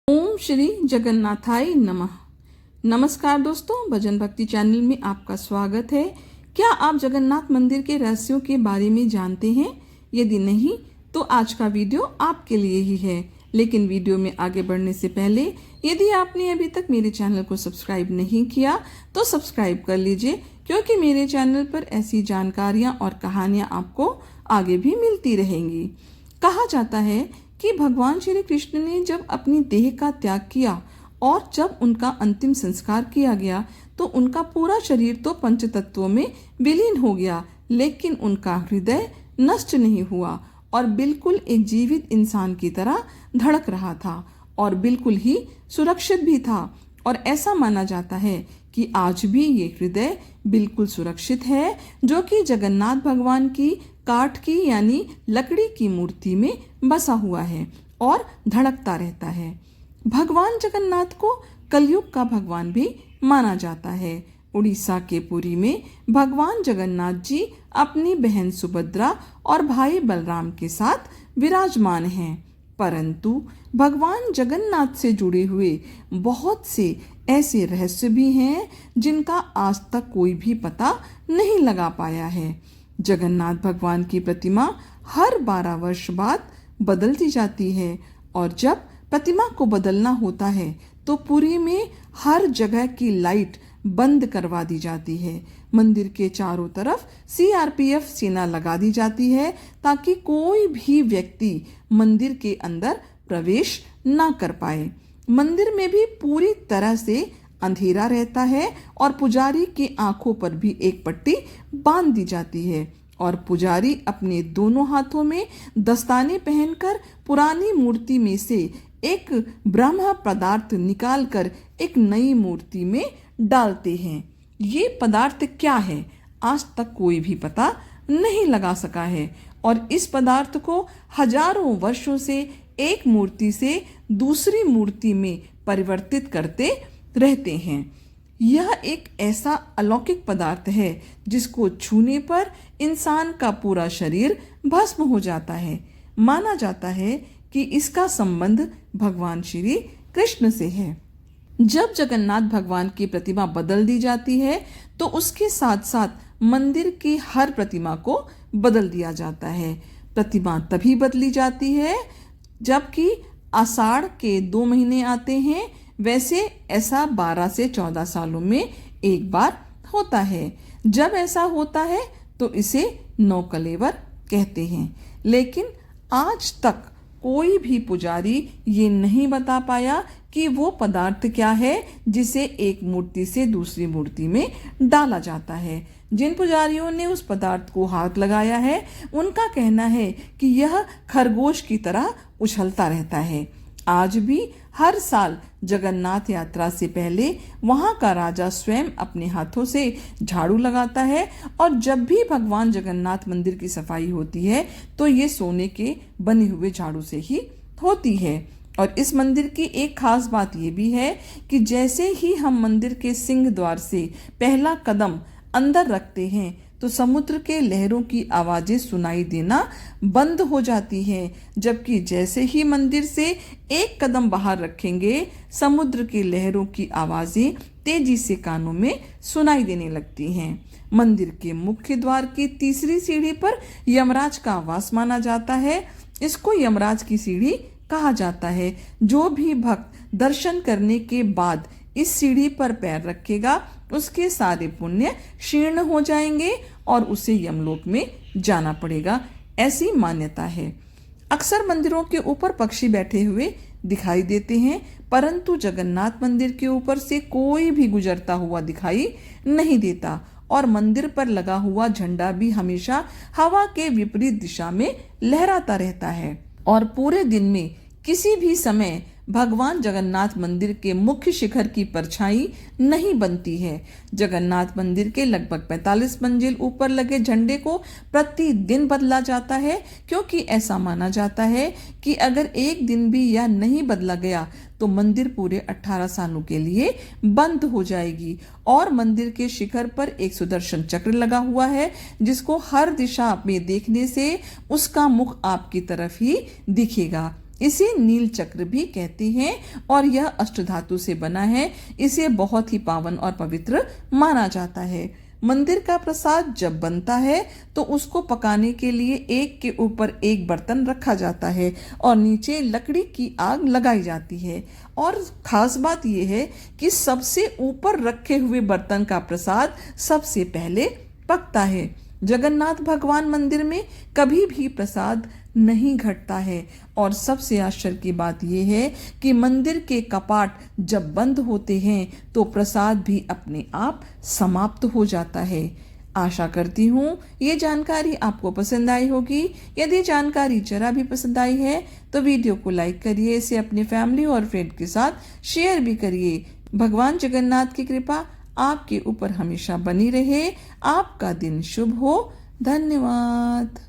ओम श्री जगन्नाथाय नमः। नमस्कार दोस्तों, भजन भक्ति चैनल में आपका स्वागत है। क्या आप जगन्नाथ मंदिर के रहस्यों के बारे में जानते हैं? यदि नहीं तो आज का वीडियो आपके लिए ही है। लेकिन वीडियो में आगे बढ़ने से पहले यदि आपने अभी तक मेरे चैनल को सब्सक्राइब नहीं किया तो सब्सक्राइब कर लीजिए, क्योंकि मेरे चैनल पर ऐसी जानकारियाँ और कहानियाँ आपको आगे भी मिलती रहेंगी। कहा जाता है कि भगवान श्री कृष्ण ने जब अपनी देह का त्याग किया और जब उनका अंतिम संस्कार किया गया तो उनका पूरा शरीर तो पंच तत्वों में विलीन हो गया, लेकिन उनका हृदय नष्ट नहीं हुआ और बिल्कुल एक जीवित इंसान की तरह धड़क रहा था और बिल्कुल ही सुरक्षित भी था। और ऐसा माना जाता है कि आज भी ये हृदय बिल्कुल सुरक्षित है, जो कि जगन्नाथ भगवान की काठ की यानी लकड़ी की मूर्ति में बसा हुआ है और धड़कता रहता है। भगवान जगन्नाथ को कलयुग का भगवान भी माना जाता है। उड़ीसा के पुरी में भगवान जगन्नाथ जी अपनी बहन सुभद्रा और भाई बलराम के साथ विराजमान हैं। परंतु भगवान जगन्नाथ से जुड़े हुए बहुत से ऐसे रहस्य भी हैं जिनका आज तक कोई भी पता नहीं लगा पाया है। जगन्नाथ भगवान की प्रतिमा हर 12 वर्ष बाद बदलती जाती है और जब प्रतिमा को बदलना होता है तो पुरी में हर जगह की लाइट बंद करवा दी जाती है। मंदिर के चारों तरफ सीआरपीएफ सेना लगा दी जाती है ताकि कोई भी व्यक्ति मंदिर के अंदर प्रवेश ना कर पाए। मंदिर में भी पूरी तरह से अंधेरा रहता है और पुजारी की आंखों पर भी एक पट्टी बांध दी जाती है और पुजारी अपने दोनों हाथों में दस्ताने पहनकर पुरानी मूर्ति में से एक ब्रह्म पदार्थ निकालकर एक नई मूर्ति में डालते हैं। ये पदार्थ क्या है आज तक कोई भी पता नहीं लगा सका है और इस पदार्थ को हजारों वर्षों से एक मूर्ति से दूसरी मूर्ति में परिवर्तित करते रहते हैं। यह एक ऐसा अलौकिक पदार्थ है जिसको छूने पर इंसान का पूरा शरीर भस्म हो जाता है। माना जाता है कि इसका संबंध भगवान श्री कृष्ण से है। जब जगन्नाथ भगवान की प्रतिमा बदल दी जाती है तो उसके साथ साथ मंदिर की हर प्रतिमा को बदल दिया जाता है। प्रतिमा तभी बदली जाती है जबकि आषाढ़ के 2 महीने आते हैं। वैसे ऐसा 12 से 14 सालों में एक बार होता है। जब ऐसा होता है तो इसे नौकलेवर कहते हैं। लेकिन आज तक कोई भी पुजारी ये नहीं बता पाया कि वो पदार्थ क्या है जिसे एक मूर्ति से दूसरी मूर्ति में डाला जाता है। जिन पुजारियों ने उस पदार्थ को हाथ लगाया है उनका कहना है कि यह खरगोश की तरह उछलता रहता है। आज भी हर साल जगन्नाथ यात्रा से पहले वहां का राजा स्वयं अपने हाथों से झाड़ू लगाता है और जब भी भगवान जगन्नाथ मंदिर की सफाई होती है तो ये सोने के बने हुए झाड़ू से ही होती है। और इस मंदिर की एक खास बात ये भी है कि जैसे ही हम मंदिर के सिंह द्वार से पहला कदम अंदर रखते हैं तो समुद्र के लहरों की आवाजें सुनाई देना बंद हो जाती हैं, जबकि जैसे ही मंदिर से एक कदम बाहर रखेंगे समुद्र की लहरों की आवाजें तेजी से कानों में सुनाई देने लगती हैं। मंदिर के मुख्य द्वार की तीसरी सीढ़ी पर यमराज का आवास माना जाता है। इसको यमराज की सीढ़ी कहा जाता है। जो भी भक्त दर्शन करने के बाद इस सीढ़ी पर पैर रखेगा उसके सारे पुण्य क्षीण हो जाएंगे और उसे यमलोक में जाना पड़ेगा, ऐसी मान्यता है। अक्सर मंदिरों के ऊपर पक्षी बैठे हुए दिखाई देते हैं, परंतु जगन्नाथ मंदिर के ऊपर से कोई भी गुजरता हुआ दिखाई नहीं देता और मंदिर पर लगा हुआ झंडा भी हमेशा हवा के विपरीत दिशा में लहराता रहता है और पूरे दिन में किसी भी समय भगवान जगन्नाथ मंदिर के मुख्य शिखर की परछाई नहीं बनती है। जगन्नाथ मंदिर के लगभग 45 मंजिल ऊपर लगे झंडे को प्रतिदिन बदला जाता है, क्योंकि ऐसा माना जाता है कि अगर एक दिन भी यह नहीं बदला गया तो मंदिर पूरे 18 सालों के लिए बंद हो जाएगी। और मंदिर के शिखर पर एक सुदर्शन चक्र लगा हुआ है जिसको हर दिशा में देखने से उसका मुख आपकी तरफ ही दिखेगा। इसे नील चक्र भी कहते हैं और यह अष्टधातु से बना है। इसे बहुत ही पावन और पवित्र माना जाता है। मंदिर का प्रसाद जब बनता है तो उसको पकाने के लिए एक के ऊपर एक बर्तन रखा जाता है और नीचे लकड़ी की आग लगाई जाती है। और खास बात यह है कि सबसे ऊपर रखे हुए बर्तन का प्रसाद सबसे पहले पकता है। जगन्नाथ भगवान मंदिर में कभी भी प्रसाद नहीं घटता है। और सबसे आश्चर्य की बात यह है कि मंदिर के कपाट जब बंद होते हैं तो प्रसाद भी अपने आप समाप्त हो जाता है। आशा करती हूँ ये जानकारी आपको पसंद आई होगी। यदि जानकारी जरा भी पसंद आई है तो वीडियो को लाइक करिए, इसे अपने फैमिली और फ्रेंड के साथ शेयर भी करिए। भगवान जगन्नाथ की कृपा आपके ऊपर हमेशा बनी रहे। आपका दिन शुभ हो। धन्यवाद।